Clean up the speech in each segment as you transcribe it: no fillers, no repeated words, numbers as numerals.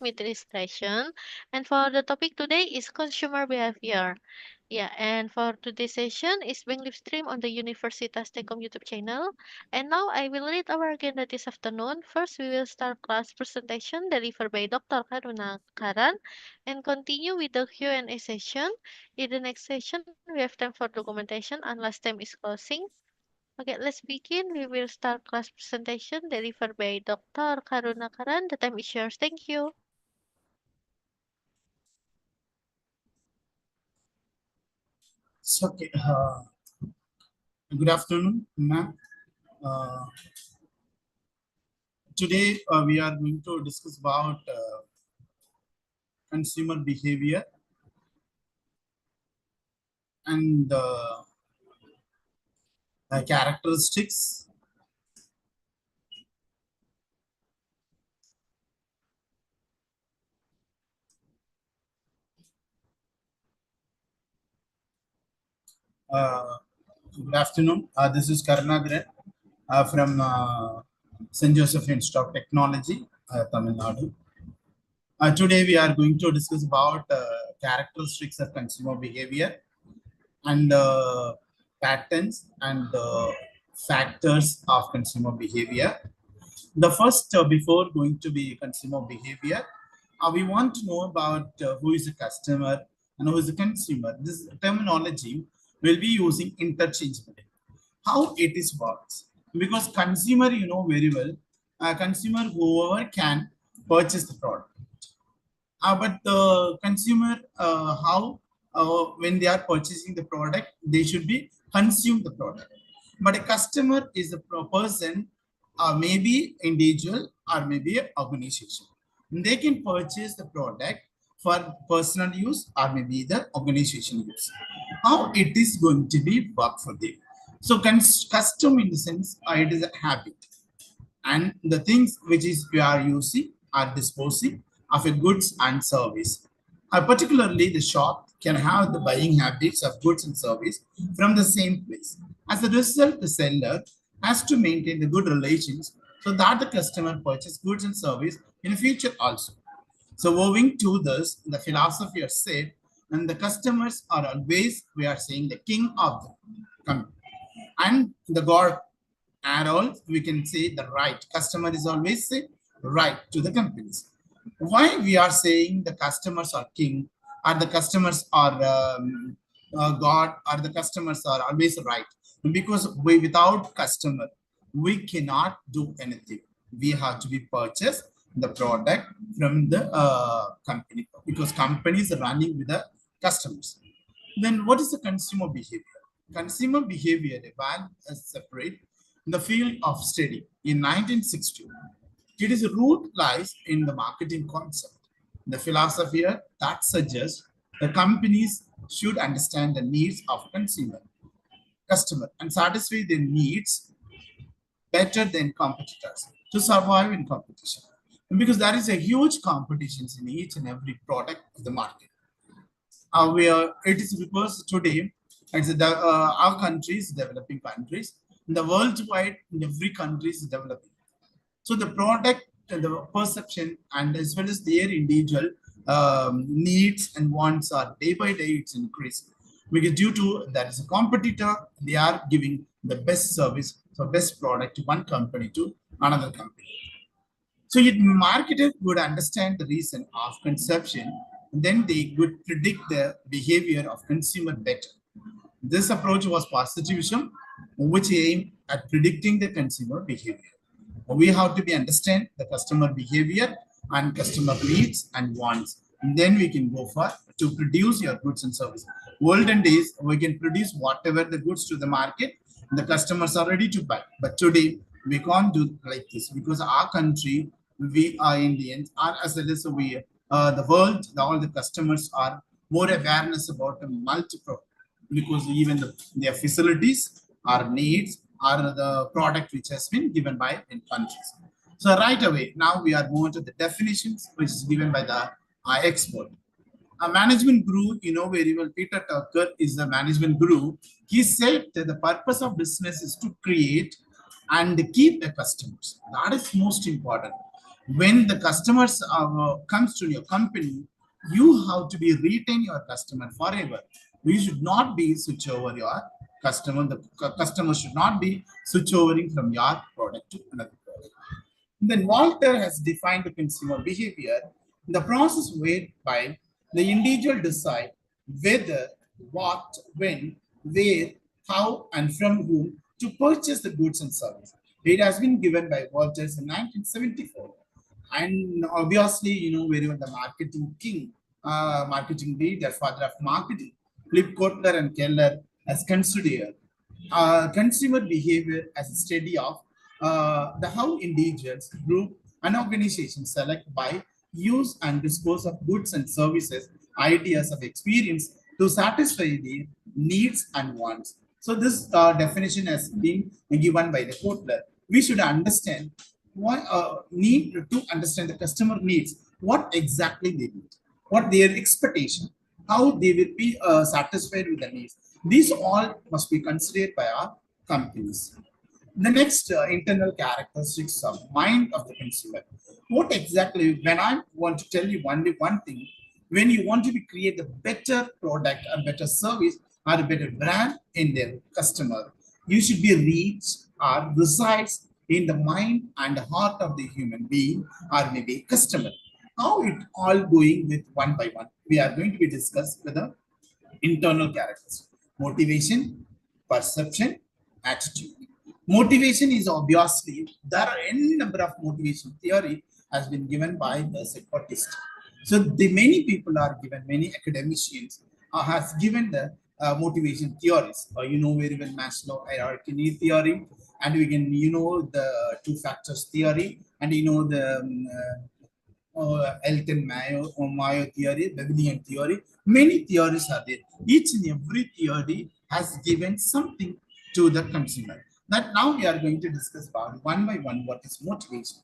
with this session. And for the topic today is consumer behavior. Yeah, and for today's session is being live streamed on the University STEKOM YouTube channel. And now I will read our agenda this afternoon. First, we will start class presentation delivered by Dr. Karunakaran and continue with the Q&A session. In the next session, we have time for documentation unless time is closing. Okay, let's begin. We will start class presentation delivered by Dr. Karunakaran. The time is yours. Thank you. Okay. Good afternoon, ma'am. Uh, Today we are going to discuss about consumer behavior and characteristics. Uh, Good afternoon. This is Karunakaran from St. Joseph Institute of Technology, Tamil Nadu. Today we are going to discuss about characteristics of consumer behavior and patterns and factors of consumer behavior. The first, before going to be consumer behavior, we want to know about who is a customer and who is a consumer. This terminology will be using interchangeably. How it is works, because consumer, you know very well, consumer whoever can purchase the product, but the consumer, how when they are purchasing the product, they should be consume the product. But a customer is a person, maybe individual or maybe an organization. They can purchase the product for personal use or maybe the organization use. How it is going to be work for them. So custom in the sense, it is a habit, and the things which is we are using are disposing of a goods and service. Particularly, the shop can have the buying habits of goods and service from the same place. As a result, the seller has to maintain the good relations so that the customer purchase goods and service in the future also. So owing to this, the philosophy has said, and the customers are always, we are saying, the king of the company. And the God and all, we can say the right. Customer is always say right to the companies. Why we are saying the customers are king, or the customers are God, or the customers are always right? Because we, without customer, we cannot do anything. We have to be purchased the product from the company, because companies are running with the customers. Then what is the consumer behavior? Consumer behavior is separate in the field of study in 1960. Its root lies in the marketing concept, the philosophy that suggests the companies should understand the needs of customer and satisfy their needs better than competitors to survive in competition. And because there is a huge competition in each and every product of the market. It is because today it's our countries, developing countries, the worldwide, in every country is developing. So the product, the perception, and as well as their individual needs and wants are day by day it's increasing. Because due to that is a competitor, they are giving the best service, so best product to one company to another company. So if marketers would understand the reason of consumption, then they would predict the behavior of consumer better. This approach was positivism, which aimed at predicting the consumer behavior. We have to be understand the customer behavior and customer needs and wants. And then we can go for to produce your goods and services. Olden days, we can produce whatever the goods to the market, the customers are ready to buy. But today, we can't do like this, because our country, we are Indians, are as well as we, the world, all the customers are more awareness about the multiple, because even their facilities, our needs, are the product which has been given by in countries. So right away, now we are moving to the definitions, which is given by the expert. A management guru, you know very well, Peter Tucker is the management guru. He said that the purpose of business is to create and keep the customers. That is most important. When the customers comes to your company, you have to be retain your customer forever. You should not be switch over your customer. The customer should not be switch overing from your product to another product. Then Walter has defined the consumer behavior, the process whereby the individual decide whether, what, when, where, how, and from whom to purchase the goods and services. It has been given by Walters in 1974. And obviously, very well the marketing king, marketing leader, father of marketing, Flip Kotler and Keller has considered consumer behavior as a study of the how individuals, group, and organizations select, buy, use, and dispose of goods and services, ideas of experience to satisfy their needs and wants. So this definition has been given by the Kotler. We should understand why need to understand the customer needs, what exactly they need, what their expectation, how they will be satisfied with the needs. These all must be considered by our companies. The next internal characteristics of mind of the consumer. What exactly, when I want to tell you only one thing, when you want to be create a better product, a better service, or a better brand in their customer, you should be reached or resides in the mind and heart of the human being or maybe customer. How it all going with one by one? We are going to be discussed with the internal characters: motivation, perception, attitude. Motivation is obviously there are any number of motivation theory has been given by the psychologist. So the many people are given, many academicians has given the motivation theories. Very well Maslow hierarchy need theory, and we can the two factors theory, and the Elton Mayo theory, Weberian theory. Many theories are there. Each and every theory has given something to the consumer. That now we are going to discuss about one by one what is motivation.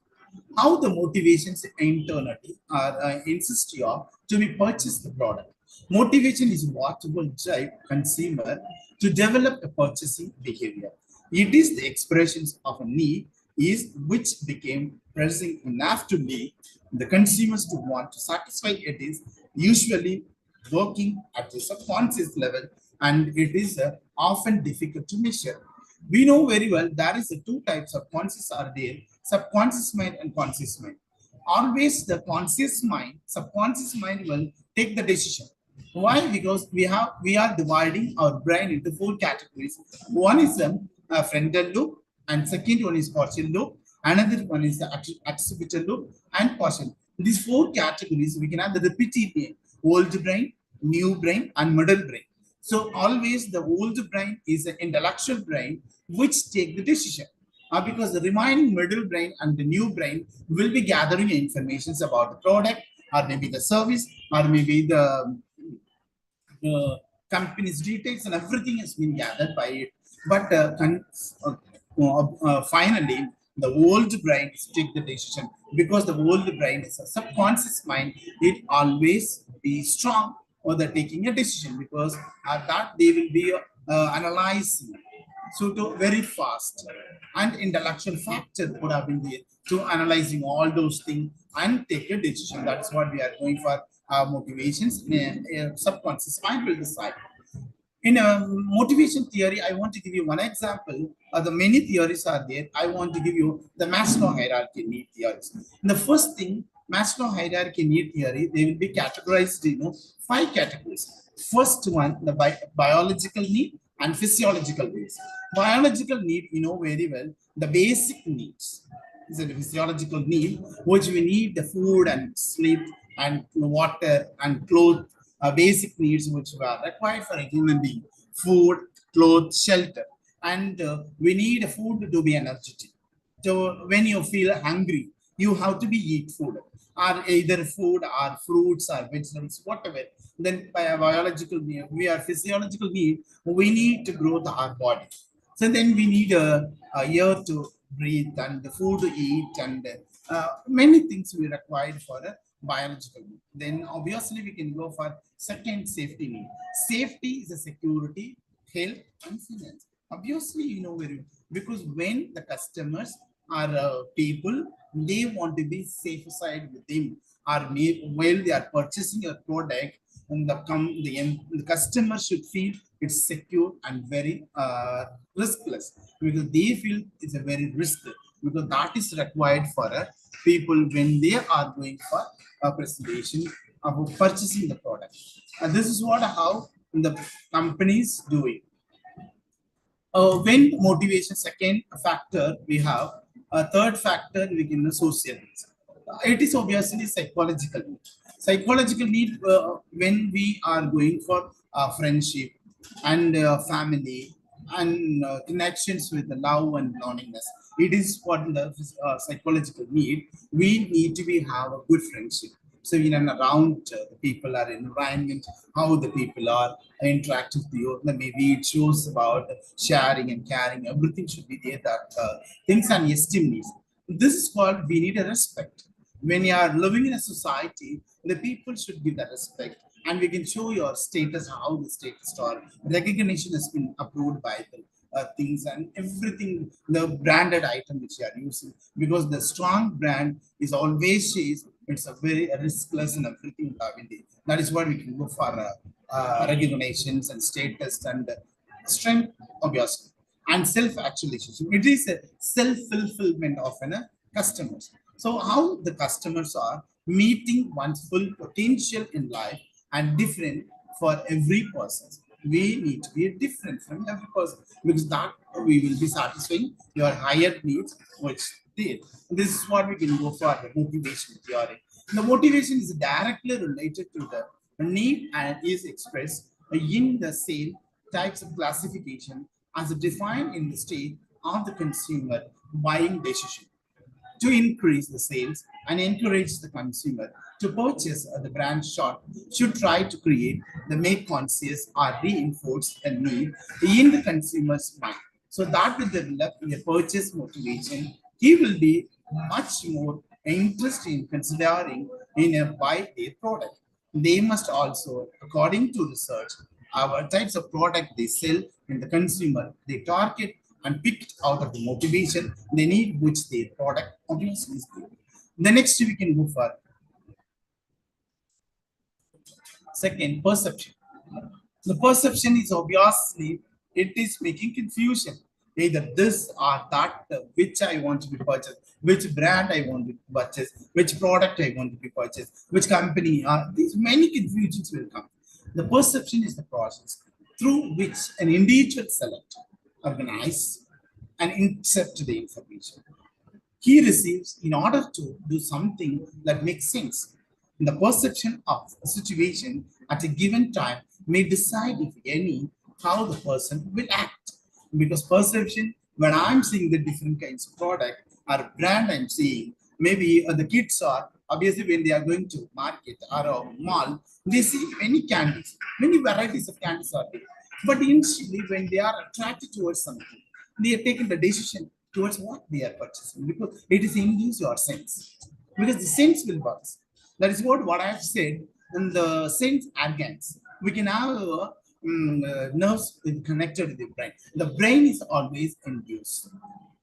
How the motivations internally are insist of to be purchase the product. Motivation is what will drive consumer to develop a purchasing behavior. It is the expressions of a need is which became pressing enough to lead the consumers to want to satisfy. It is usually working at the subconscious level, and it is often difficult to measure. We know very well there is two types of conscious are there: subconscious mind and conscious mind. Always the conscious mind, subconscious mind will take the decision. Why? Because we are dividing our brain into four categories. One is a frontal loop, and second one is partial loop. Another one is the occipital loop and partial. These four categories we can have the repetitive brain: old brain, new brain, and middle brain. So always the old brain is an intellectual brain which take the decision. Because the remaining middle brain and the new brain will be gathering information about the product, or maybe the service, or maybe the company's details, and everything has been gathered by it. But finally, the old brain take the decision, because the old brain is a subconscious mind. It always be strong for the taking a decision, because at that they will be analyzing so to very fast, and intellectual factor could have been there to analyzing all those things and take a decision. That's what we are going for. Motivations, subconscious mind will decide. In a motivation theory, I want to give you one example. The many theories are there. I want to give you the Maslow hierarchy need theories. The first thing, Maslow hierarchy need theory, they will be categorized, five categories. First one, the biological need and physiological needs. Biological need, very well, the basic needs is a physiological need, which we need the food and sleep and water and clothes, basic needs which are required for a human being: food, clothes, shelter. And we need food to be energetic. So when you feel hungry, you have to be eat food, or either food or fruits or vegetables, whatever. Then by a biological need, we are physiological need, we need to grow our body. So then we need a air to breathe and the food to eat, and many things we require for a biological need. Then obviously we can go for second, safety need. Safety is a security, health, and finance. Obviously, very well, because when the customers are people, they want to be safe side with him, or while they are purchasing a product, and the customer should feel it's secure and very riskless, because they feel it's a very risk, because that is required for people when they are going for a presentation about purchasing the product. And this is what how the companies do it. When motivation, second factor, we have a third factor, we can social needs. It is obviously psychological need. Psychological need, when we are going for friendship and family and connections with the love and loneliness. It is what the psychological need. We need to be have a good friendship. So in and around the people are environment, how the people are interacting with you. Maybe it shows about sharing and caring. Everything should be there. That things and esteem needs. This is called we need a respect. When you are living in a society, the people should give that respect, and we can show your status, how the status or recognition has been approved by the things and everything, the branded item which you are using, because the strong brand is always says it's a very riskless and everything. That is what we can go for recognitions and status and strength, obviously, and self-actualization. It is a self-fulfillment of customers. So how the customers are meeting one's full potential in life and different for every person. We need to be different from every person, because that we will be satisfying your higher needs, which did. This is what we can go for the motivation theory. The motivation is directly related to the need and is expressed in the same types of classification as defined in the state of the consumer buying decision. To increase the sales and encourage the consumer to purchase the brand shot should try to create the make conscious or reinforce the need in the consumer's mind. So that will develop a purchase motivation. He will be much more interested in considering in a buy a product. They must also, according to research, our types of product they sell in the consumer, they target and picked out of the motivation they need, which their product obviously is good. The next we can go for second, perception. The perception is obviously it is making confusion. Either this or that, which I want to be purchased, which brand I want to purchase, which product I want to be purchased, which company. These many confusions will come. The perception is the process through which an individual select, organize, and accept the information he receives in order to do something that makes sense. The perception of a situation at a given time may decide, if any, how the person will act. Because perception, when I'm seeing the different kinds of product or brand I'm seeing, maybe the kids are obviously when they are going to market or a mall, they see many candies, many varieties of candies are there. But initially, when they are attracted towards something, they are taking the decision towards what they are purchasing, because it is induce your sense. Because the sense will work. That is what I have said. In the sense organs, we can have nerves connected to the brain. The brain is always induced.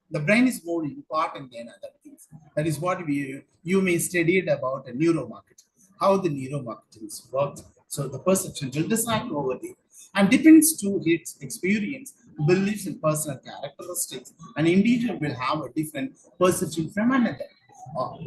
The brain is more important than other things. That is what you may study it about a neuromarketing, how the neuromarketing works. So the perception will decide over there and depends to its experience, beliefs, and personal characteristics. An individual will have a different perception from another.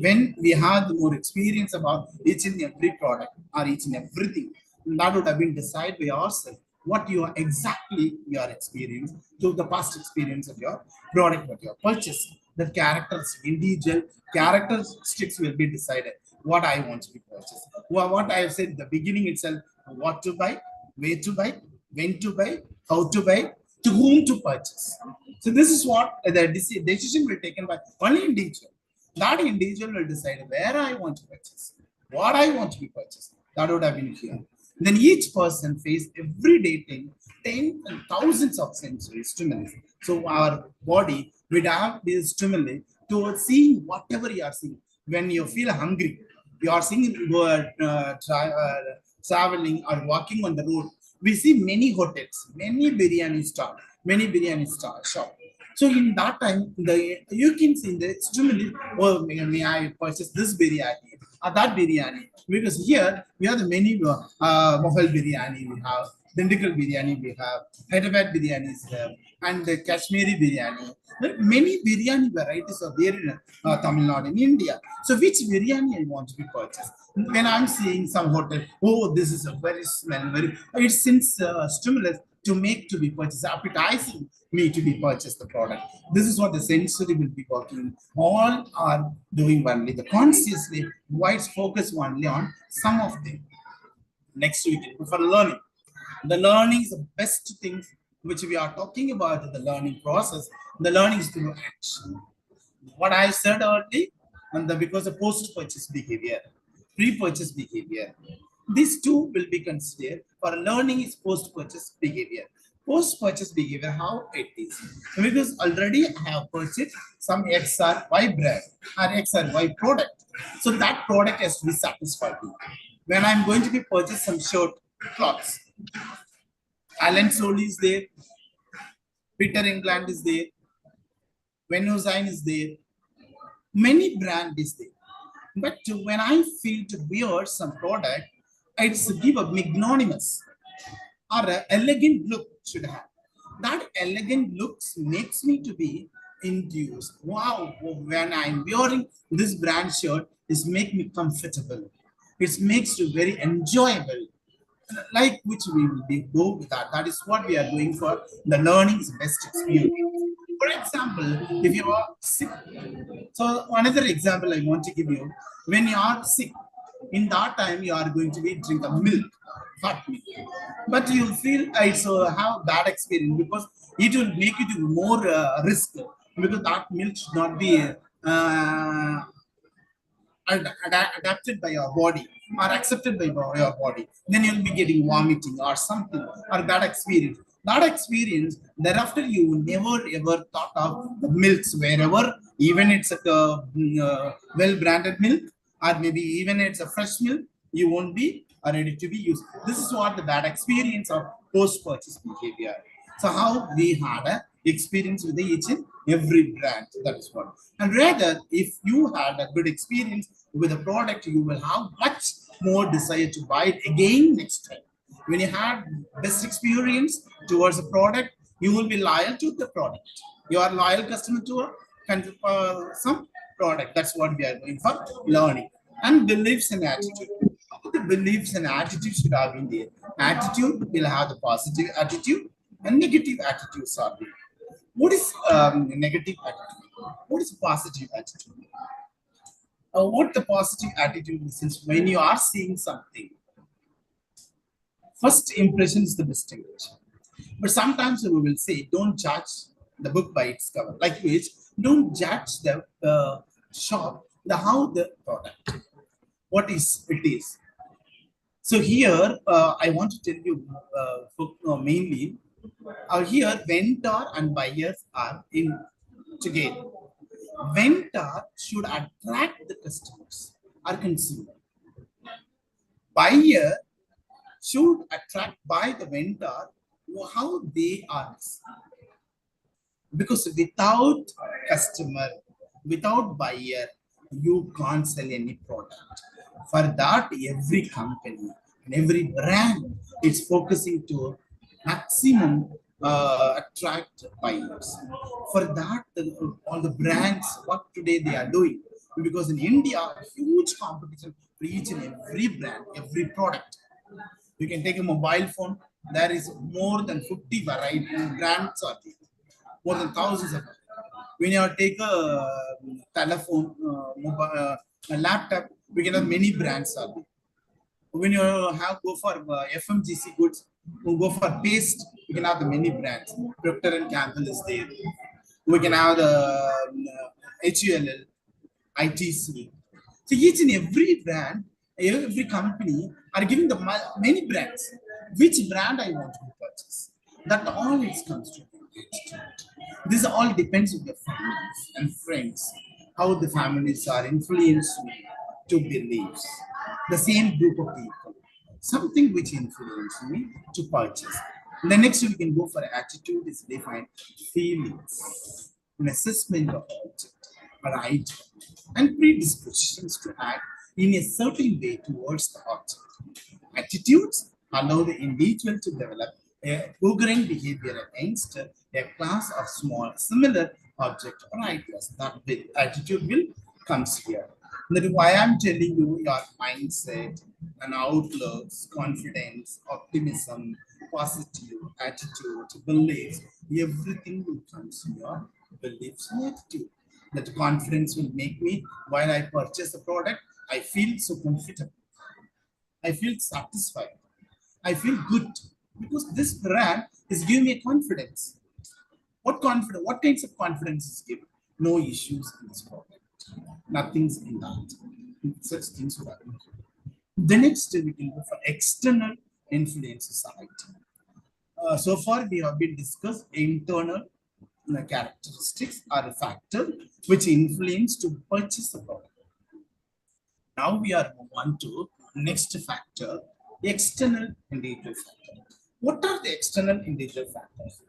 When we have the more experience about each and every product or each and everything, that would have been decided by ourselves what you are exactly your experience to the past experience of your product, what you are purchasing. The characters, individual characteristics will be decided what I want to be purchased. What I have said in the beginning itself, what to buy, where to buy, when to buy, how to buy, to whom to purchase. So this is what the decision will be taken by only individual. That individual will decide where I want to purchase, what I want to be purchased. That would have been here. Then each person face everyday thing, tens and thousands of sensory stimuli. So our body would have this stimuli towards seeing whatever you are seeing. When you feel hungry, you are seeing you are traveling or walking on the road. We see many hotels, many biryani shop. So in that time, you can see the stimuli, oh, may I purchase this biryani or that biryani? Because here we have the many Mughal biryani we have, Dindigul biryani we have, Hyderabad biryanis have, and the Kashmiri biryani. There are many biryani varieties are there in Tamil Nadu in India. So which biryani I want to be purchased? When I'm seeing some hotel, oh, this is a very smell, very, it's since stimulus to make to be purchased, appetizing me to be purchased the product. This is what the sensory will be working. All are doing only the consciously, whites focus only on some of them. Next week for learning. The learning is the best thing which we are talking about the learning process. The learning is through action. What I said earlier, and because of post-purchase behavior, pre-purchase behavior, these two will be considered for learning is post-purchase behavior. Post-purchase behavior, how it is. Because already I have purchased some X or Y brand or X or Y product. So that product has to be satisfied. When I'm going to be purchase some short clothes, Alan Solly is there, Peter England is there, Venusign is there, many brand is there. But when I feel to wear some product, it's give a magnanimous or an elegant look should have. That elegant looks makes me to be induced. Wow, when I'm wearing this brand shirt, it make me comfortable. It makes you very enjoyable. Like which we will be go with that. That is what we are doing for the learning's best experience. For example, if you are sick, so another example I want to give you, when you are sick, in that time you are going to be drink a milk, hot milk, but you feel it's have bad experience because it will make it more risk because that milk should not be adapted by your body or accepted by your body, then you'll be getting vomiting or something or bad experience. That experience, thereafter you will never ever thought of the milks wherever, even it's a well-branded milk or maybe even it's a fresh milk, you won't be ready to be used. This is what the bad experience of post-purchase behavior. So how we had a experience with each and every brand. That is what. And rather, if you had a good experience with a product, you will have much more desire to buy it again next time. When you had best experience towards a product, you will be loyal to the product. You are loyal customer to some product. That's what we are doing for learning. And beliefs and attitude. The beliefs and attitude should have been there. Attitude will have the positive attitude and negative attitudes are there. What is negative attitude? What is positive attitude? What the positive attitude is, since when you are seeing something, first impression is the best impression. But sometimes we will say, don't judge the book by its cover. Like which, don't judge the shop, the how the product, what is it is. So here, I want to tell you mainly, here vendor and buyers are in together. Vendor should attract the customers or consumer. Buyer should attract by the vendor how they are. Because without customer, without buyer, you can't sell any product. For that, every company and every brand is focusing to maximum attract buyers. For that, all the brands, what today they are doing, because in India, huge competition for each and every brand, every product. You can take a mobile phone, there is more than 50 variety brands are there, more than thousands of them. When you take a telephone, a laptop, we can have many brands are there. When you have go for FMGC goods, you go for paste, you can have the many brands. Procter and Gamble is there. We can have the HULL, ITC. So each and every brand, every company are giving the many brands. Which brand I want to purchase? That all it comes to. This all depends on the families and friends, how the families are influenced to beliefs. The same group of people, something which influenced me to purchase. The next we can go for attitude is defined feelings, an assessment of object or item, and predispositions to act in a certain way towards the object. Attitudes allow the individual to develop a coherent behavior against a class of small similar object or ideas. That will, attitude will comes here. That is why I'm telling you your mindset and outlooks, confidence, optimism, positive attitude, beliefs, everything will come in your beliefs and attitude. That confidence will make me, while I purchase the product, I feel so comfortable. I feel satisfied. I feel good because this brand is giving me confidence. What confidence? What kinds of confidence is given? No issues in this product. Nothing's in that. Such things will happen. The next we can go for external influence society. So far we have been discussed internal characteristics are a factor which influence to purchase the product. Now we are on to next factor, external individual factor. What are the external individual factors?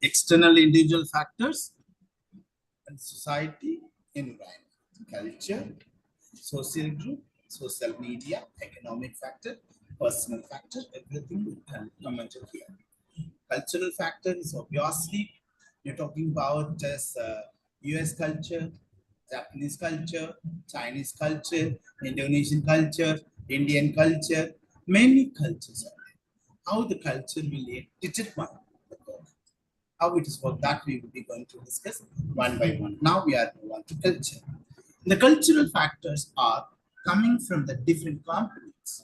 External individual factors and society, environment, culture, social group, social media, economic factor, personal factor, everything will come into here. Cultural factor is obviously you're talking about just US culture, Japanese culture, Chinese culture, Indonesian culture, Indian culture, many cultures are there. How the culture will determine the product. How it is work that we will be going to discuss one by one. Now we are on to culture. The cultural factors are coming from the different components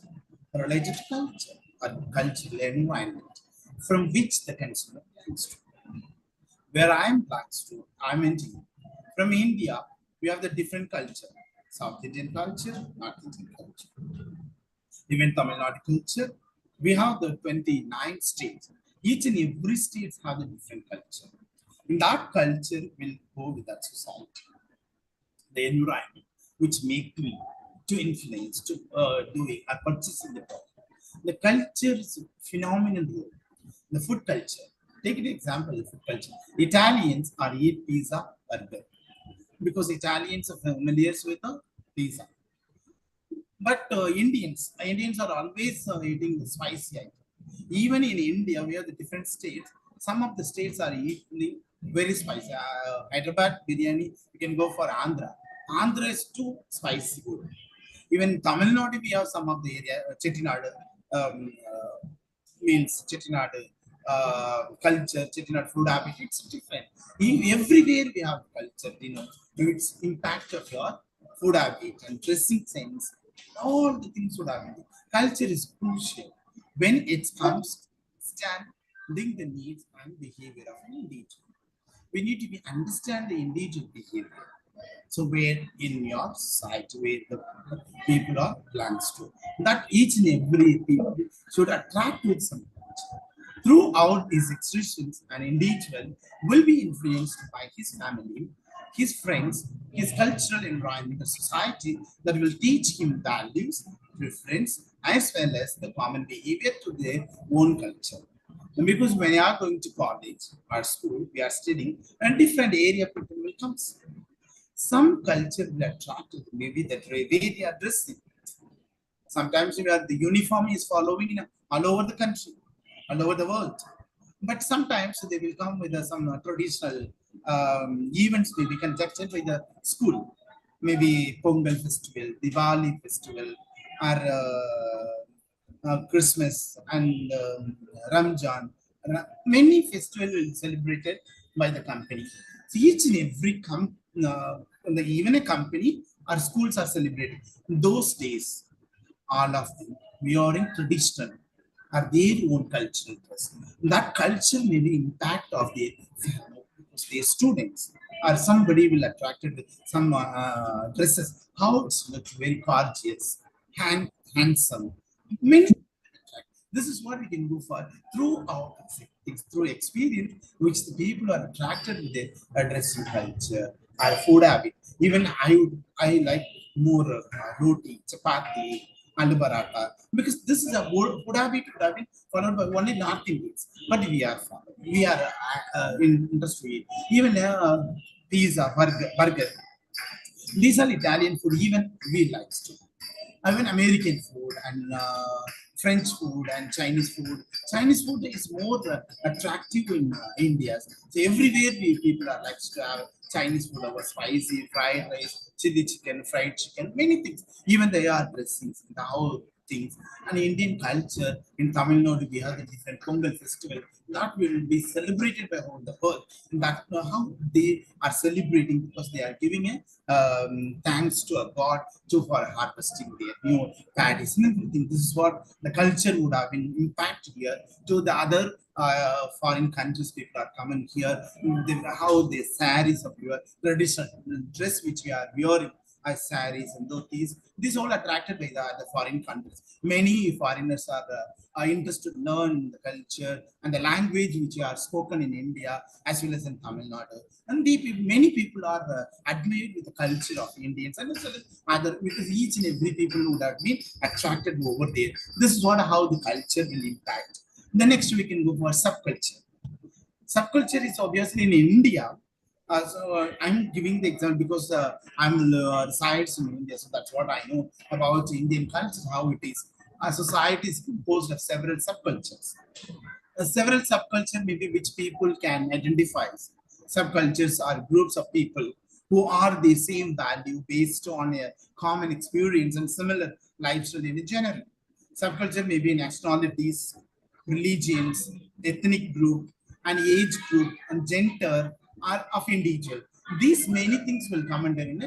related to culture or cultural environment from which the consumer comes to. Where I am belongs to, I'm Indian. From India, we have the different culture. South Indian culture, North Indian culture. Even Tamil Nadu culture, we have the 29 states. Each and every state have a different culture. In that culture will go with that society. The environment which make me to influence to doing or purchasing the product. The culture is a phenomenal role. The food culture. Take an example of food culture. Italians are eat pizza, burger because Italians are familiar with the pizza. But Indians are always eating the spicy item. Even in India, we have the different states. Some of the states are eating very spicy. Hyderabad biryani, you can go for Andhra. Andhra is too spicy food. Even Tamil Nadu, we have some of the area, Chettinad, means Chettinad culture, Chettinad food habit, it's different. Everywhere we have culture, its impact of your food habit and dressing sense, all the things would have. Culture is crucial when it comes to understanding the needs and behavior of an individual. We need to be understand the individual behavior. So where in your society, where the people are belongs to, that each and every people should attract with some culture. Throughout his expressions, an individual will be influenced by his family, his friends, his cultural environment, the society that will teach him values, preference, as well as the common behavior to their own culture. And because when you are going to college or school, we are studying, a different area people will come. Some culture will attract maybe that way they are dressing. Sometimes the uniform is following all over the country, all over the world. But sometimes they will come with some traditional events may be conducted by the school, maybe Pongal festival, Diwali festival, or Christmas and Ramjan. Many festivals will be celebrated by the company. So each and every even a company or schools are celebrated. Those days, all of them wearing traditional are their own cultural dress. That culture may be impact of their students or somebody will attracted with some dresses. How it's looks very gorgeous, handsome. Many this is what we can do for through our through experience, which the people are attracted with their dressing culture, our food habit. Even I like more roti, chapati, aloo paratha, because this is a would have been followed by only North Indians, but we are in industry, even pizza, burger. These are Italian food, even we like to. Even American food and French food and Chinese food. Chinese food is more attractive in India. So everywhere people are like to have Chinese food, our spicy, fried rice, chili chicken, fried chicken, many things. Even they are dressings, how things. And Indian culture in Tamil Nadu, we have the different Pongal festival. That will be celebrated by all the world. And that's how they are celebrating because they are giving a thanks to a god to for harvesting their new paddies and everything. This is what the culture would have been impacted here to the other foreign countries. People are coming here, how the saris of your traditional dress which we are wearing as saris and dhotis. This all attracted by the foreign countries. Many foreigners are interested to learn the culture and the language which are spoken in India as well as in Tamil Nadu. And many people are admired with the culture of Indians, and also other because each and every people would have been attracted over there. This is what how the culture will impact. The next we can go for subculture. Subculture is obviously in India. I'm giving the example because I'm resides in India, so that's what I know about Indian culture, how it is. A society is composed of several subcultures. Several subcultures maybe which people can identify. Subcultures are groups of people who are the same value based on a common experience and similar lifestyle in general. Subculture may be nationalities, religions, ethnic group, and age group, and gender are of individual. These many things will come under in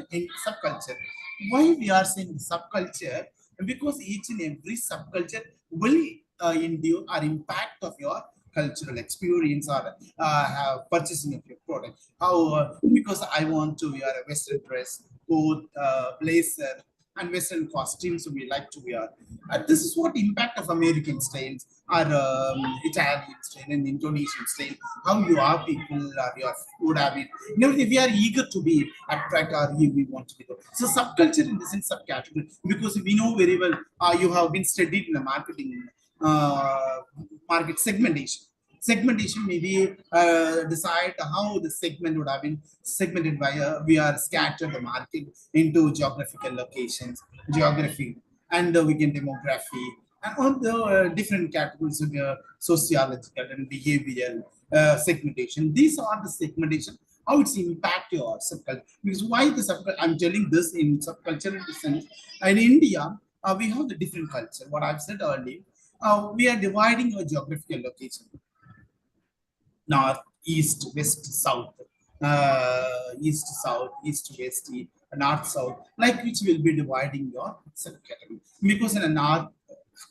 subculture. Why we are saying subculture? Because each and every subculture will endure or impact of your cultural experience or purchasing of your product. How because I want to wear a Western dress, both blazer and Western costumes we like to wear. This is what impact of American styles or Italian style and Indonesian style. How you are people or your food habit. You know, if we are eager to be attract or we want to be. So subculture in this is subcategory because we know very well you have been studied in the marketing market segmentation. Segmentation may be decide how the segment would have been segmented by we are scattered the market into geographical locations, geography, and we can demography, and all the different categories of sociological and behavioral segmentation. These are the segmentation. How it's impact your subculture. Because why the subculture? I'm telling this in subcultural sense. In India, we have the different culture. What I've said earlier, we are dividing our geographical location north, east, west, south, east, south, east, west, north, south, like which will be dividing your subcategory. Because in a north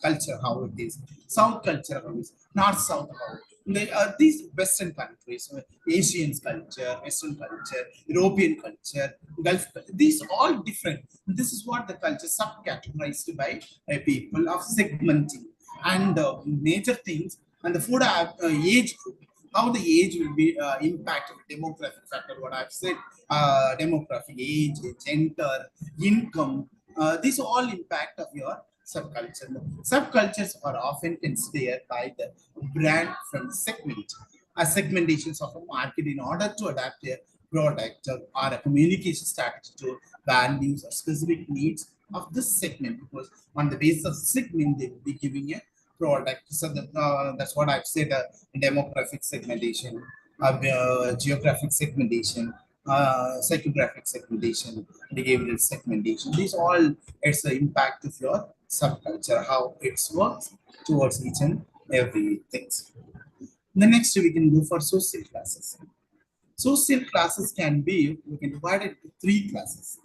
culture, how it is, south culture, how it is, north, south, how it is. These Western countries, Asian culture, Western culture, European culture, Gulf culture, these all different. This is what the culture subcategorized by people of segmenting and major things and the food age group how the age will be impacted demographic factor what I've said demographic age gender income these all impact of your subculture. Subcultures are often considered by the brand from segment as segmentations of a market in order to adapt a product or a communication strategy to values or specific needs of this segment because on the basis of segment they will be giving a product. So that's what I've said demographic segmentation, geographic segmentation, psychographic segmentation, behavioral segmentation. These all it's the impact of your subculture, how it works towards each and every things. The next we can go for social classes. Social classes can be we can divide it into three classes.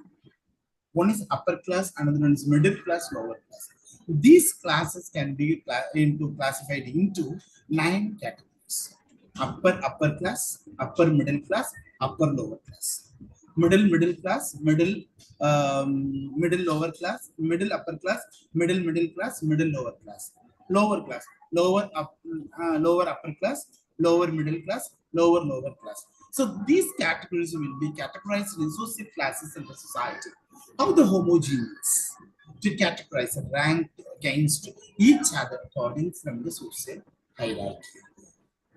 One is upper class, another one is middle class, lower class. These classes can be classified into 9 categories. Upper class, upper middle class, upper lower class. Middle class, middle lower class, middle upper class, middle class, middle lower class. Lower class, lower upper class, lower middle class, lower class. So these categories will be categorized in social classes in the society. How the homogeneous to categorize and rank against each other according from the social hierarchy.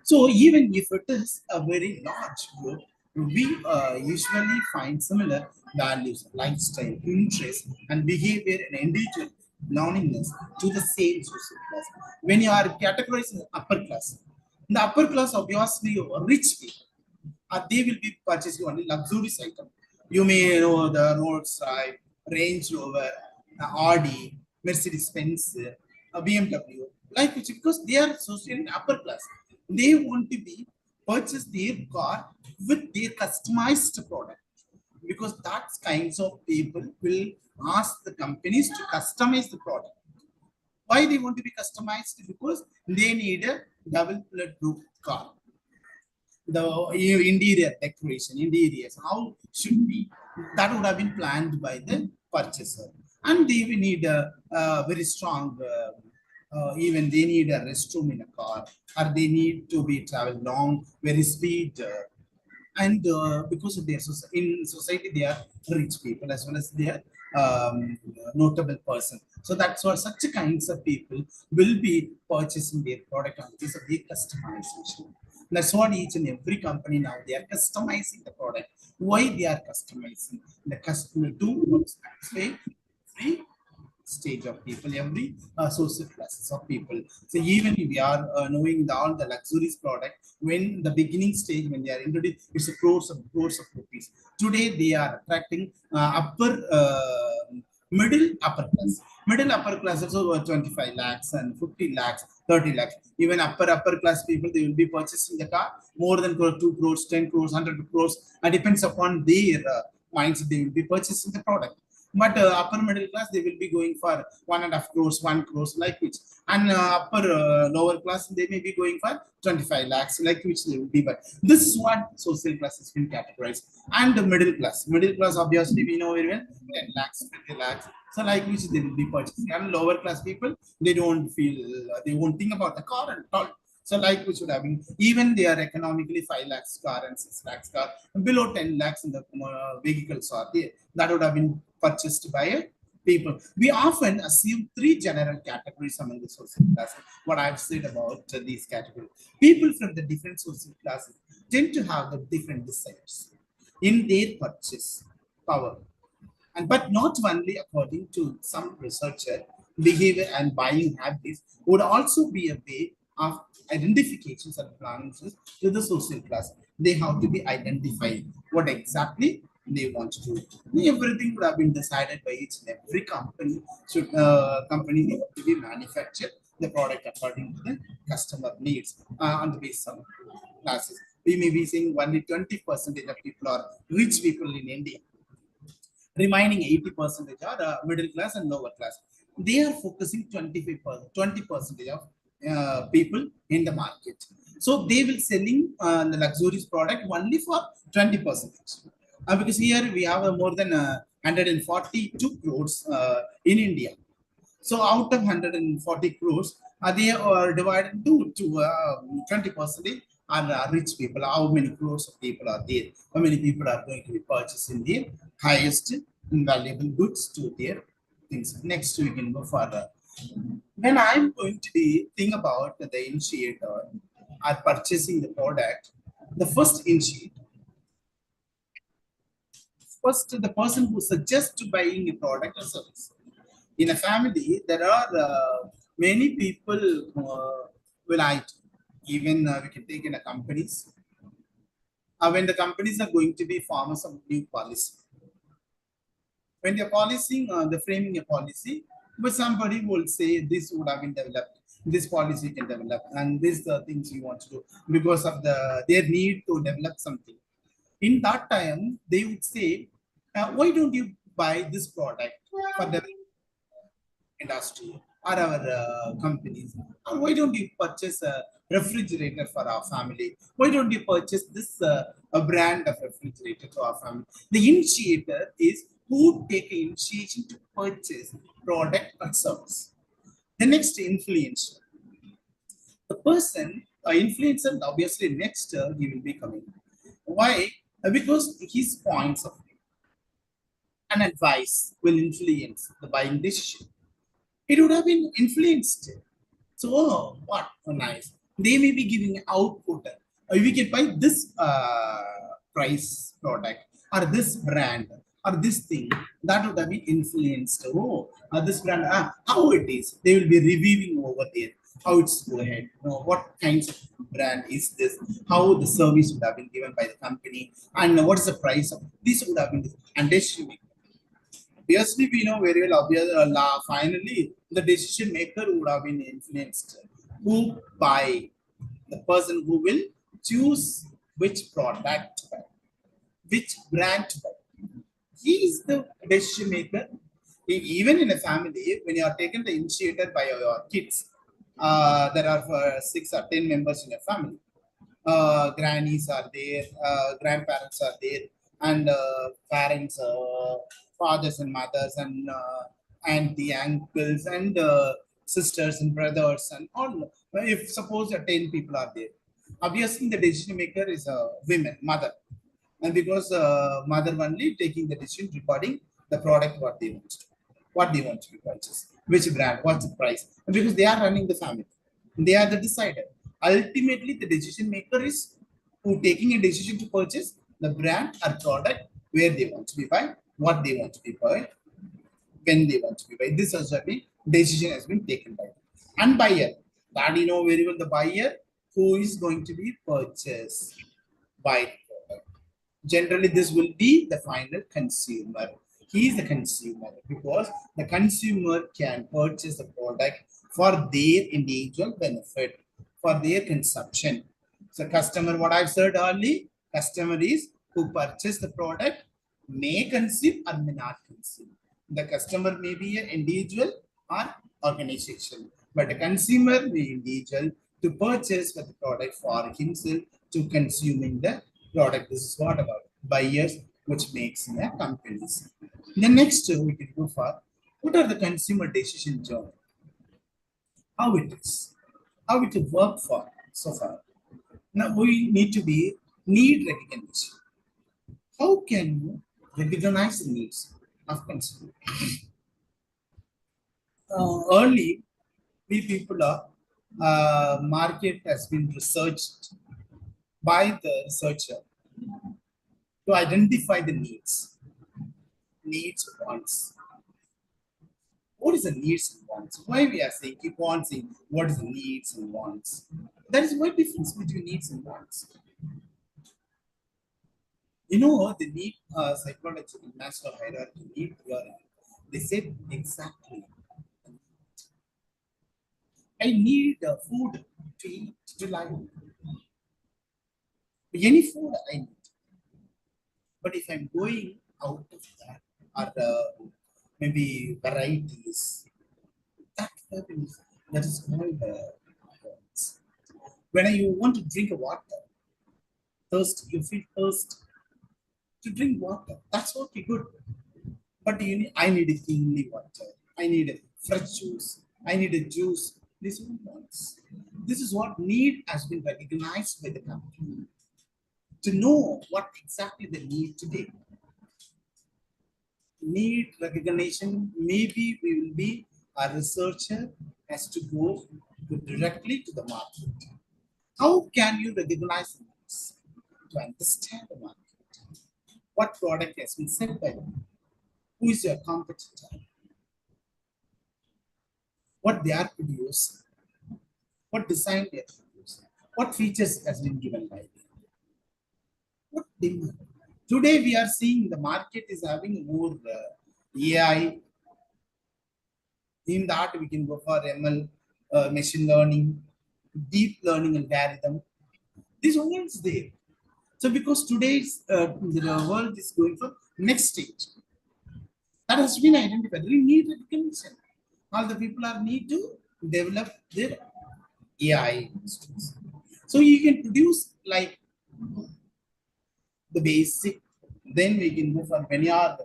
So even if it is a very large group, we usually find similar values, lifestyle, interest, and behavior in individual belongingness to the same social class. When you are categorized in the upper class, in the upper class, obviously, rich people, they will be purchasing only luxurious item. You may know the roadside, Range Rover, Audi, Mercedes Benz, BMW, like which because they are social in upper class. They want to be purchase their car with their customized product because that kinds of people will ask the companies to customize the product. Why they want to be customized? Because they need a double bulletproof car, the interior decoration, interiors, how should be, that would have been planned by the purchaser. And they will need a very strong, even they need a restroom in a car, or they need to be travel long, very speed. And because of their in society, they are rich people as well as they are notable person. So that's what such kinds of people will be purchasing their product on because of their customization. That's what each and every company now they are customizing the product. Why they are customizing the customer to say free stage of people, every social classes of people. So even if we are knowing all the luxurious product, when the beginning stage, when they are introduced, it's a crores of rupees. Today they are attracting middle upper class. Middle upper class also 25 lakhs and 50 lakhs, 30 lakhs. Even upper class people, they will be purchasing the car more than 2 crores, 10 crores, 100 crores. And depends upon their minds, they will be purchasing the product. But upper middle class, they will be going for 1.5 crores, 1 crores, like which. And upper lower class, they may be going for 25 lakhs, like which they will be. But this is what social class has been categorized. And the middle class, obviously, we know very well, 10 lakhs, 20 lakhs. So, like which they will be purchasing. And lower class people, they don't feel, they won't think about the car at all. So like we should have been, even they are economically 5 lakhs car and 6 lakhs car, below 10 lakhs in the vehicles are there. That would have been purchased by people. We often assume three general categories among the social classes. What I've said about these categories. People from the different social classes tend to have the different desires in their purchase power. And but not only according to some researcher, behavior and buying habits would also be a way of identifications and plans to the social class. They have to be identified what exactly they want to do. Everything would have been decided by each and every company. Should company need to be manufactured the product according to the customer needs on the basis of classes. We may be saying only 20% of people are rich people in India, remaining 80% are middle class and lower class. They are focusing 25%, 20% of people in the market. So they will selling the luxurious product only for 20%. Because here we have more than 142 crores in India. So out of 140 crores, they are divided to 20% are rich people. How many crores of people are there? How many people are going to be purchasing their highest valuable goods to their things? Next, we can go further. When I'm going to be think about the initiator are purchasing the product, the first initiator, first the person who suggests buying a product or service. In a family, there are many people will act. Even we can take in a companies. When the companies are going to be forming some new policy, when they're policing, the framing a policy, but somebody will say this would have been developed, this policy can develop, and these are things you want to do because of their need to develop something. In that time, they would say, why don't you buy this product for the industry or our companies? Or why don't you purchase a refrigerator for our family? Why don't you purchase this a brand of refrigerator to our family? The initiator is who take initiation to purchase product or service. The next influencer, the person influencer, obviously next he will be coming. Why? Because his points of view and advice will influence the buying decision. It would have been influenced. So, oh, what? Oh, nice. They may be giving output. We can buy this price product or this brand or this thing that would have been influenced. Oh, this brand, how it is. They will be reviewing over there how it's go ahead. What kinds of brand is this? How the service would have been given by the company and what is the price of this would have been. And decision making. Obviously, we know very well. Finally, the decision maker would have been influenced. Who by the person who will choose which product to buy, which brand to buy. He is the decision maker. Even in a family, when you are taken the initiator by your kids, there are 6 or 10 members in a family. Grannies are there, grandparents are there, and parents, fathers and mothers, and auntie, uncles, and sisters and brothers, and all. If suppose 10 people are there, obviously the decision maker is a woman, mother, and because mother only taking the decision regarding the product what they want to be purchased, which brand, what's the price, and because they are running the family, they are the decider. Ultimately, the decision maker is who taking a decision to purchase the brand or product where they want to be buy, what they want to be buy, when they want to be buy. This also been decision has been taken by them. And buyer, that you know very well the buyer who is going to be purchased by the product. Generally, this will be the final consumer. He is the consumer because the consumer can purchase the product for their individual benefit, for their consumption. So, customer, what I've said earlier, customer is who purchase the product may consume or may not consume. The customer may be an individual or organization, but the consumer may be individual to purchase the product for himself to consuming the product. This is what about buyers, which makes in a companies. The next we can go for what are the consumer decision journey? How it is, how it will work for so far. Now we need to be need recognition. How can you recognize the needs of consumer? Early, we people are market has been researched by the researcher to identify the needs, wants. What is the needs and wants? Why we are saying keep on saying what is the needs and wants? There is what difference between needs and wants. You know the need psychological master hierarchy need theory. They said exactly. I need food to eat to live. Any food I need. But if I'm going out of that, or maybe varieties, that happens. That is called when you want to drink water, thirst, you feel thirst to drink water. That's okay, good. But I need a cleanly water. I need a fresh juice. I need a juice. This one wants. This is what need has been recognized by the company to know what exactly they need today. Need recognition. Maybe we will be a researcher has to go directly to the market. How can you recognize needs to understand the market? What product has been set by them? Who is your competitor? What they are producing? What design they are producing? What features has been given by them? What demand? Today we are seeing the market is having more AI. In that we can go for ML, machine learning, deep learning algorithm. This all is there. So because today's the world is going for next stage, that has been identified. We need recognition. All the people are need to develop their AI systems. So you can produce like the basic, then we can go for many other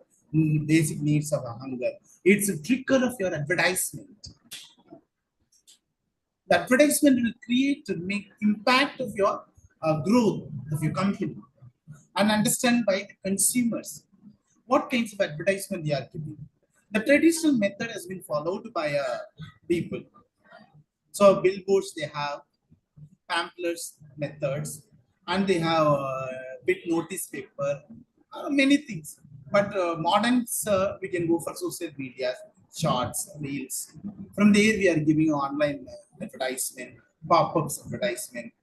basic needs of a hunger. It's a trigger of your advertisement. The advertisement will create to make impact of your growth of your company. and understand by the consumers what kinds of advertisement they are giving. The traditional method has been followed by people. So billboards they have, pamphlets methods, and they have bit notice paper, many things. But modern, we can go for social media, shorts, reels. From there, we are giving online advertisement, pop-ups advertisement.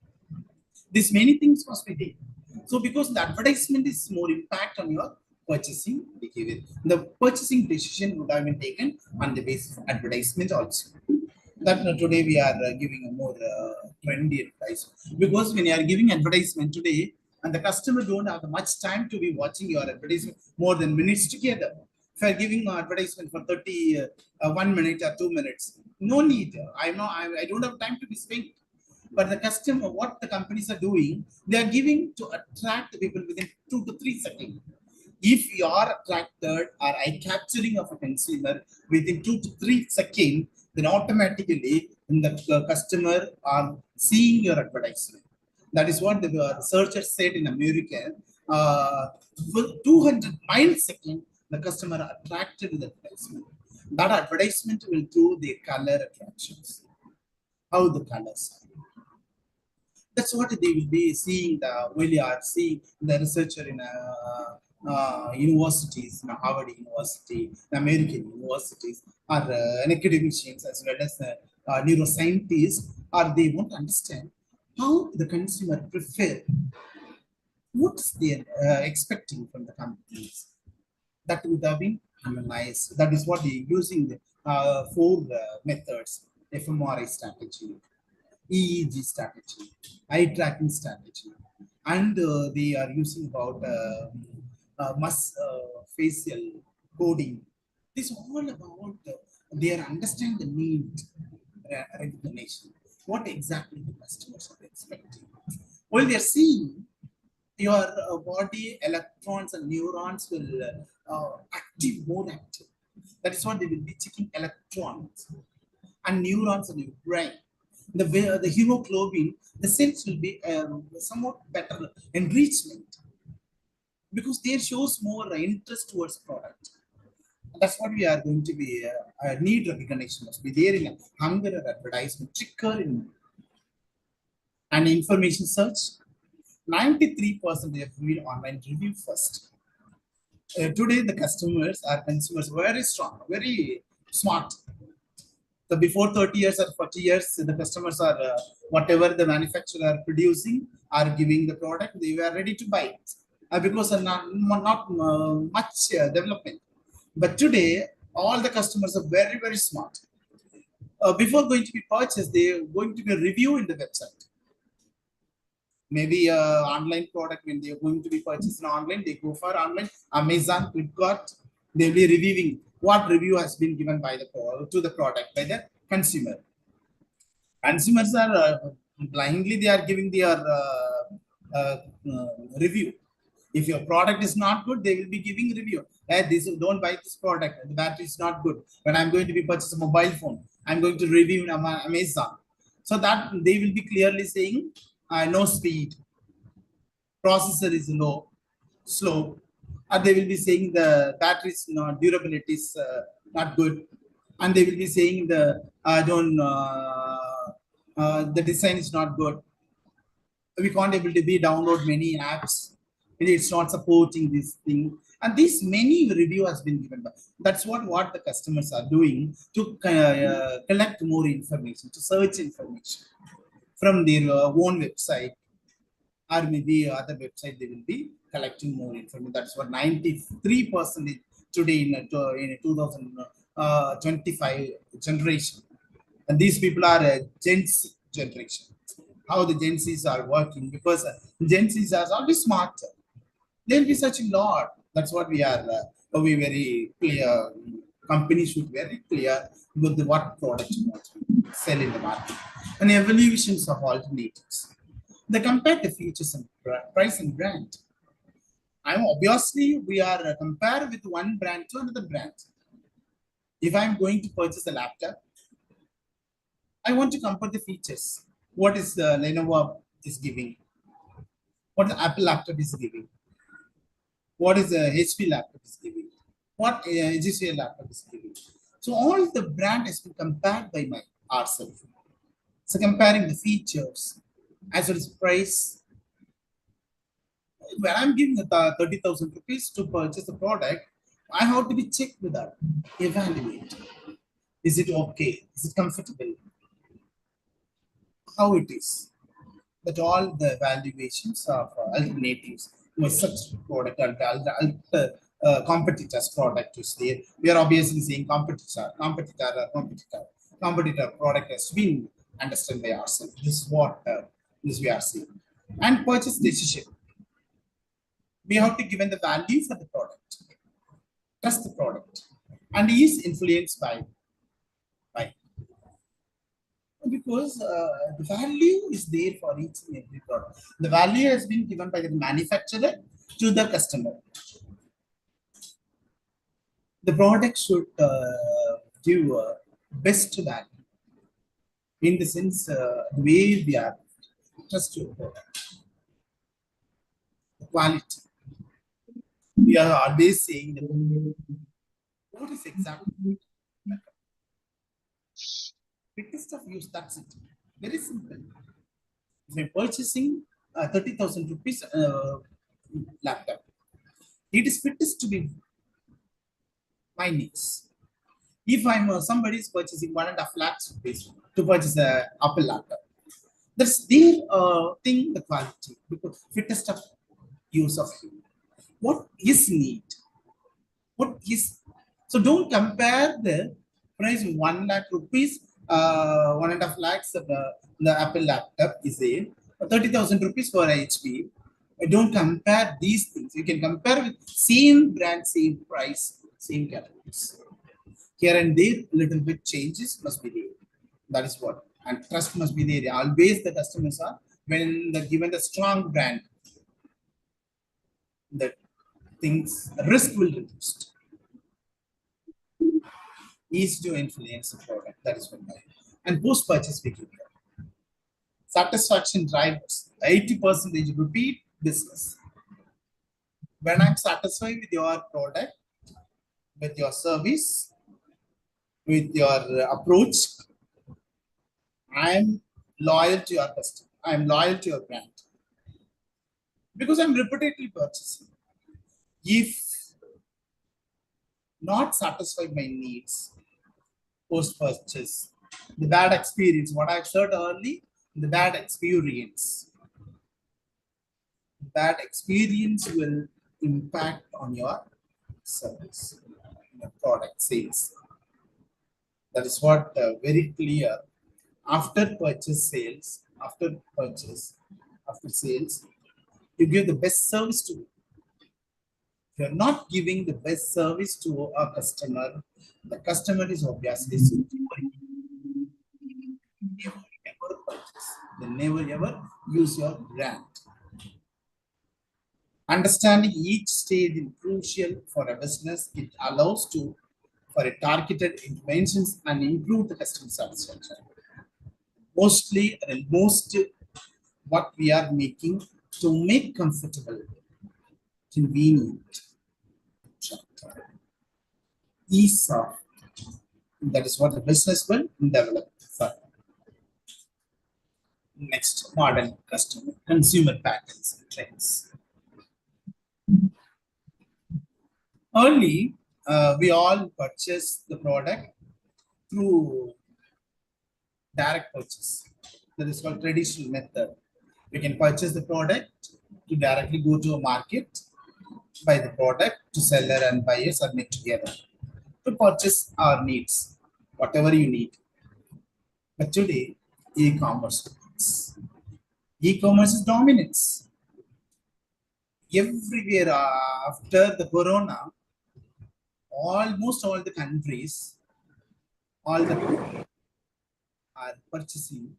These many things must be done. So because the advertisement is more impact on your purchasing behavior. The purchasing decision would have been taken on the basis of advertisement also. That today we are giving a more trendy advertisement, because when you are giving advertisement today and the customer don't have much time to be watching your advertisement more than minutes together. If you are giving an advertisement for 30 1 minute or 2 minutes, no need. I don't have time to be spent. But the customer, what the companies are doing, they are giving to attract the people within 2 to 3 seconds. If you are attracted or eye capturing of a consumer within 2 to 3 seconds, then automatically the customer are seeing your advertisement. That is what the researchers said in America. For 200 milliseconds, the customer are attracted with advertisement. That advertisement will do the color attractions, how the colors are. That's what they will be seeing. The really are seeing the researcher in universities, Harvard University, American universities, or academicians as well as neuroscientists, or they won't understand how the consumer prefer, what's they expecting from the companies. That would have been analyzed. That is what they're using the four methods: fMRI strategy, EEG strategy, eye tracking strategy, and they are using about facial coding. This is all about they are understanding the need recognition. What exactly the customers are expecting. Well, they are seeing your body electrons and neurons will active more active. That is what they will be checking electrons and neurons in your brain. The hemoglobin, the cells will be somewhat better enrichment, because there shows more interest towards product. That's what we are going to be need recognition must be there in a hunger or advertisement trigger in and information search. 93% of read online review first. Today the customers are consumers very strong, very smart. The before 30 years or 40 years, the customers are whatever the manufacturer are producing are giving the product, they were ready to buy it because of not much development. But today, all the customers are very, very smart. Before going to be purchased, they are going to be review in the website. Maybe online product, when they are going to be purchased online, they go for online, Amazon, Flipkart, they'll be reviewing what review has been given by the to the product by the consumer. Consumers are blindly they are giving their review. If your product is not good, they will be giving review. Hey, don't buy this product. The battery is not good. When I'm going to be purchase a mobile phone, I'm going to review on Amazon. So that they will be clearly saying no speed, processor is low, slow, and they will be saying the battery is not durability is not good, and they will be saying the don't the design is not good. We can't able to be download many apps. It's not supporting this thing. And this many review has been given. That's what the customers are doing to collect more information, to search information from their own website, or maybe other website. They will be collecting more information. That's what 93% today in 2025 generation. And these people are a Gen Z generation. How the Gen Zs are working, because Gen Zs are always smart. They'll be searching a lot. That's what we are. We very clear. Companies should be very clear with what product you want to sell in the market, and evaluations of alternatives. They compare the features and price and brand. I'm obviously we are compare with one brand to another brand. If I'm going to purchase a laptop, I want to compare the features. What is Lenovo is giving? What the Apple laptop is giving? what is the HP laptop is giving, what HCL laptop is giving. So all the brand has been compared by my ourselves. So comparing the features as well as price. When I'm giving the 30,000 rupees to purchase the product, I have to be checked with that, evaluate. Is it okay? Is it comfortable? How it is? That all the evaluations of alternatives to such product and competitors product is there. We are obviously saying competitor product has been understood by ourselves. This is what this we are seeing. And purchase decision. We have to given the value for the product, trust the product, and is influenced by because the value is there for each and every product. The value has been given by the manufacturer to the customer. The product should give best value in the sense the way we are trust your product, the quality. We are always saying that what is exactly fittest of use. That's it. Very simple. If I'm purchasing 30,000 rupees laptop, it is fittest to be my needs. If I'm somebody is purchasing 1.5 lakhs rupees to purchase a Apple laptop, that's their thing, the quality, because fittest of use of you. What is need? What is so? Don't compare the price 1 lakh rupees, 1.5 lakhs of the Apple laptop is a 30,000 rupees for HP. Don't compare these things. You can compare with same brand, same price, same categories. Here and there, little bit changes must be there. That is what. And trust must be there. Always the customers are, when they're given the strong brand, the things, risk will reduce. Easy to influence the product. That is what I. And post-purchase behavior. Satisfaction drives 80% repeat business. When I'm satisfied with your product, with your service, with your approach, I'm loyal to your customer. I'm loyal to your brand because I'm repeatedly purchasing. If not satisfied my needs post purchase, the bad experience, what I've said early, the bad experience will impact on your service, your product sales. That is what very clear. After purchase sales, after sales, you give the best service to. If you're not giving the best service to a customer, the customer is obviously never ever purchase. They never ever use your brand. Understanding each stage is crucial for a business. It allows to for a targeted interventions and improve the customer satisfaction. Mostly, most what we are making to make comfortable, convenient, ease of. That is what the business will develop for. Next, modern customer consumer patterns and trends. Early, we all purchase the product through direct purchase. That is called traditional method. We can purchase the product to directly go to a market, buy the product to seller and buyers are met together to purchase our needs, whatever you need. But today, e-commerce is dominance. Everywhere after the corona, almost all the countries, all the people are purchasing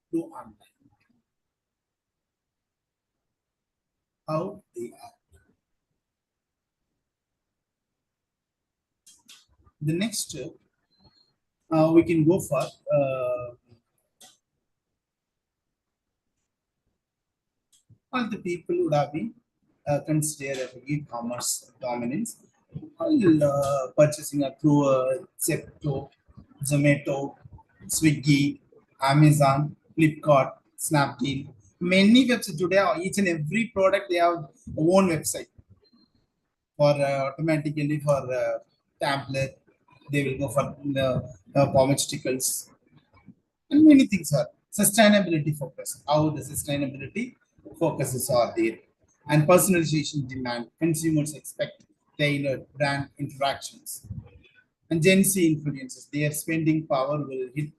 through online. How they are. The next, we can go for all the people would have been consider e-commerce dominance, while purchasing through Zepto, Zomato, Swiggy, Amazon, Flipkart, Snapdeal. Many websites today, each and every product they have own website for automatically for tablet. They will go for pharmaceuticals and many things are sustainability focus. How the sustainability focuses are there and personalization demand. Consumers expect tailored brand interactions and Gen Z influences. Their spending power will hit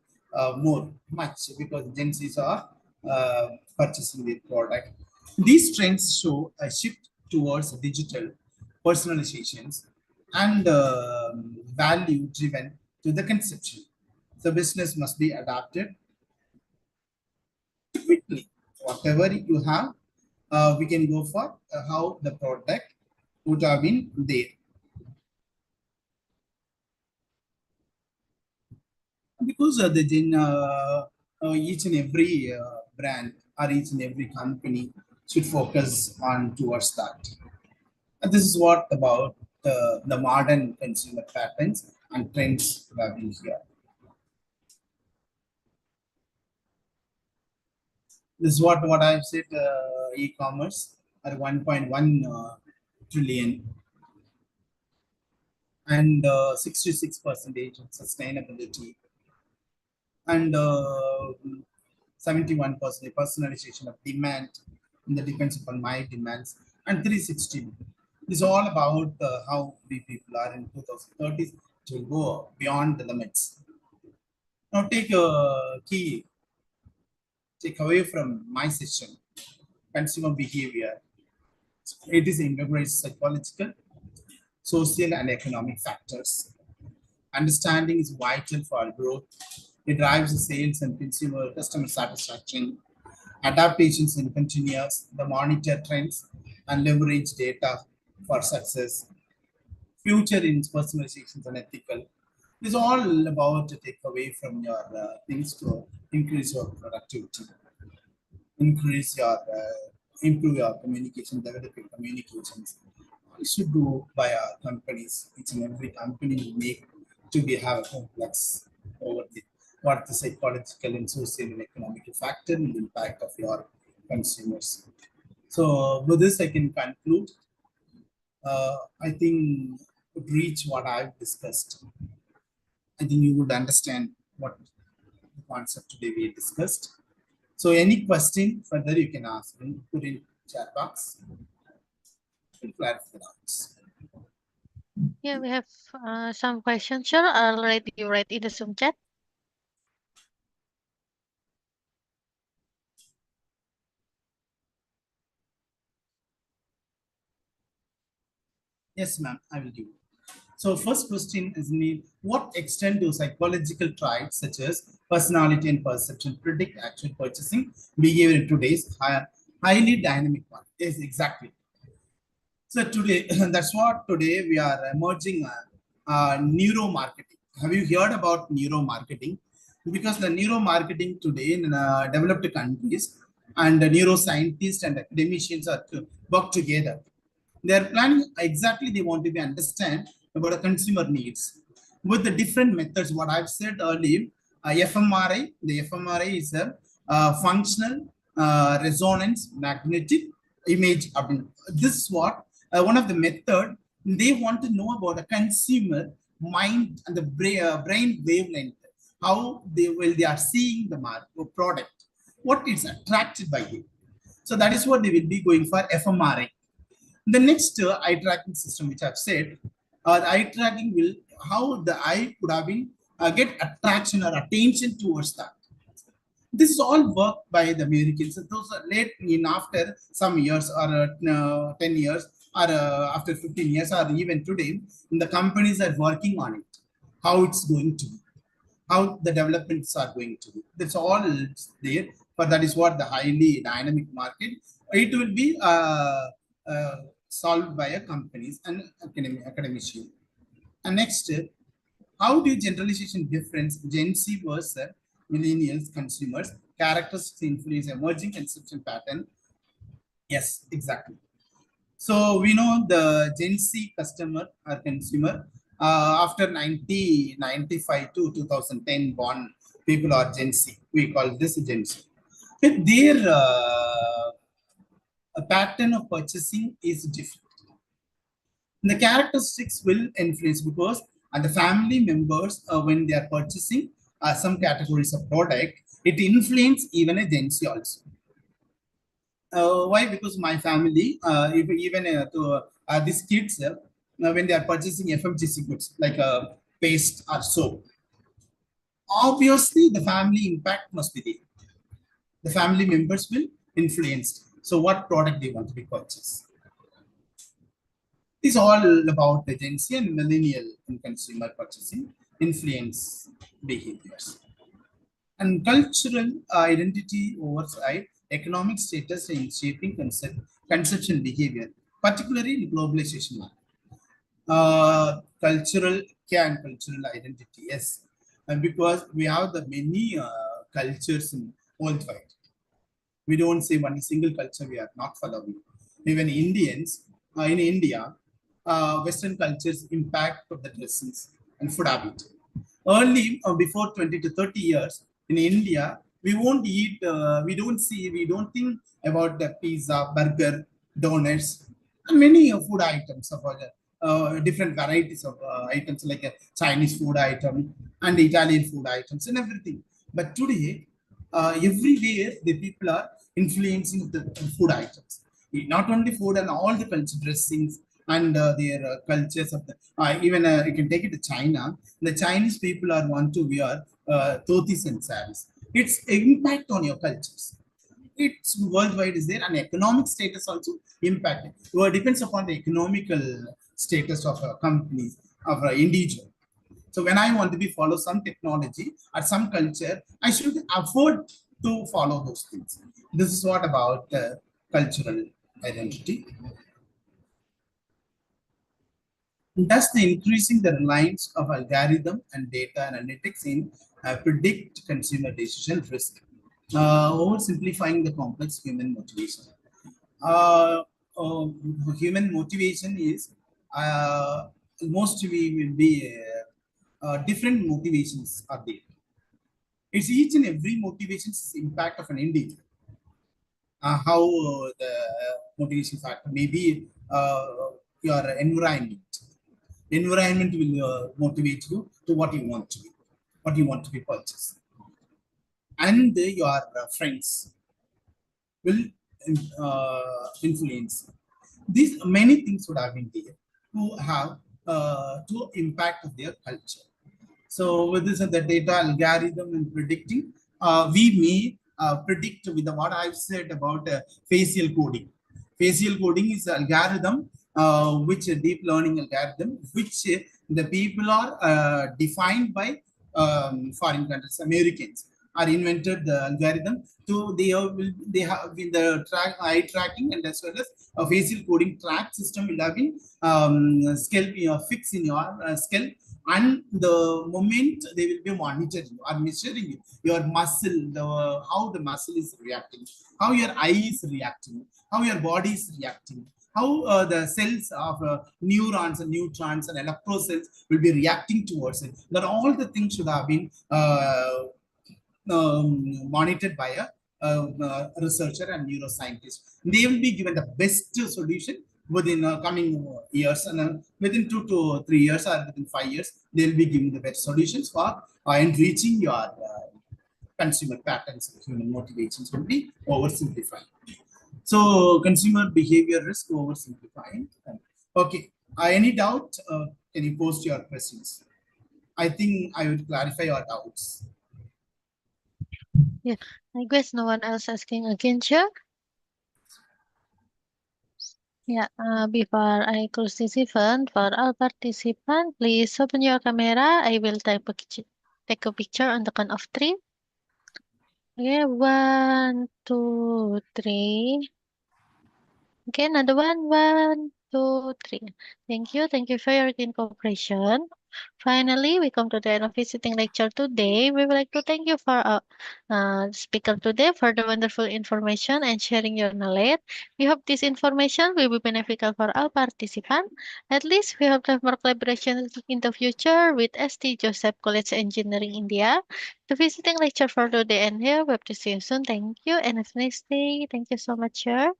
more much because Gen Zs are purchasing their product. These trends show a shift towards digital personalizations and value driven to the consumption. The business must be adapted quickly. Whatever you have, we can go for how the product would have been there. Because each and every brand or each and every company should focus on towards that. And this is what about the modern consumer patterns and trends we have been here. This is what I've said. E-commerce at 1.1 trillion and 66% in sustainability and 71% personalization of demand and that depends upon my demands and 360. This is all about how we people are in 2030s to go beyond the limits. Now take a key take away from my session, consumer behavior. It is integrates psychological, social and economic factors. Understanding is vital for growth. It drives the sales and consumer customer satisfaction. Adaptations in continuous, the monitor trends and leverage data for success. Future in personalizations and ethical. It's all about to take away from your things to increase your productivity, increase your improve your communication, develop your communications. We should do by our companies. Each and every company will make to be have a complex over the what the psychological and social and economic factor and impact of your consumers. So with this, I can conclude. I think to reach what I've discussed, I think you would understand what the concept today we discussed. So any question further you can ask me, put in chat box. To clarify the doubts. Yeah, we have some questions. Sure, I'll write in the Zoom chat. Yes, ma'am, I will do. So first question is me, what extent do psychological traits such as personality and perception predict actual purchasing behavior in today's highly dynamic one? Yes, exactly. So today, that's what today we are emerging neuromarketing. Have you heard about neuromarketing? Because the neuromarketing today in developed countries and the neuroscientists and academicians are to work together. They are planning exactly they want to be understand about the consumer needs with the different methods. What I've said earlier, fMRI. The fMRI is a functional resonance magnetic image. This is what one of the method they want to know about a consumer mind and the brain wavelength. How they are seeing the product, what is attracted by it. So that is what they will be going for fMRI. The next eye tracking system, which I've said, the eye tracking will how the eye could have been get attraction or attention towards that. This is all work by the Americans. Those are late in after some years or 10 years or after 15 years or even today, the companies are working on it. How it's going to be, how the developments are going to be. That's all there. But that is what the highly dynamic market. It will be solved by a companies and academician. And next, how do generalization difference Gen Z versus millennials consumers characteristics influence emerging consumption pattern? Yes, exactly. So we know the Gen Z customer or consumer after 1995 to 2010 born people are Gen Z. We call this Gen Z. Their pattern of purchasing is different. The characteristics will influence because the family members, when they are purchasing some categories of product, it influence even a Gen Z also. Why? Because my family, even to these kids, when they are purchasing FMGC goods like paste or soap, obviously the family impact must be there. The family members will influence. So what product they want to be purchased. It's all about the Gen Z and millennial in consumer purchasing influence behaviors. And cultural identity oversight, economic status in shaping consumption behavior, particularly in globalization. Cultural can cultural identity, yes, and because we have the many cultures in worldwide, we don't say one single culture we are not following. Even Indians in India, Western cultures impact of the dressings and food habit. Early, before 20 to 30 years in India, we won't eat, we don't think about the pizza, burger, donuts, and many food items of different varieties of items like Chinese food item and Italian food items and everything. But today, everywhere the people are influencing the food items. Not only food and all the culture dressings and their cultures of the even you can take it to China. The Chinese people are want to wear dhotis and saris. It's impact on your cultures. It's worldwide is there, and economic status also impacted. Well, it depends upon the economical status of a company of an individual. So when I want to be follow some technology or some culture, I should afford to follow those things. This is what about cultural identity. Thus, the increasing the reliance of algorithm and data analytics in predict consumer decision risk, oversimplifying the complex human motivation. Uh, uh, Human motivation is most we will be different motivations are there. It's each and every motivation is impact of an individual. How the motivation factor maybe your environment. Environment will motivate you to what you want to be, what you want to be purchased, and your friends will influence. These many things would have been there to have to impact their culture. So with this the data algorithm and predicting, we may predict with what I've said about facial coding. Facial coding is algorithm, which a deep learning algorithm, which the people are defined by foreign countries, Americans are invented the algorithm to they have been the eye tracking and as well as a facial coding track system will have been scalp fix in your scalp, and the moment they will be monitoring or measuring your muscle, how the muscle is reacting, how your eye is reacting, how your body is reacting, how the cells of neurons and neutrons and electro cells will be reacting towards it. That all the things should have been monitored by a researcher and neuroscientist. They will be given the best solution within coming years, and within 2 to 3 years or within 5 years, they'll be giving the best solutions for enriching your consumer patterns and human motivations will be oversimplified. So consumer behavior risk oversimplifying. Okay, any doubt? Can you post your questions? I think I would clarify your doubts. Yeah, I guess no one else asking again, sure. Yeah, before I close this event, for all participants, please open your camera. I will take a picture on the count of three. Okay, 1, 2, 3. Okay, another one, 1, 2, 3. Thank you for your keen cooperation. Finally, we come to the end of visiting lecture today. We would like to thank you for our speaker today for the wonderful information and sharing your knowledge. We hope this information will be beneficial for all participants. At least we hope to have more collaboration in the future with ST Joseph College Engineering India. The visiting lecture for today and here. We hope to see you soon. Thank you and have a nice day. Thank you so much, sir.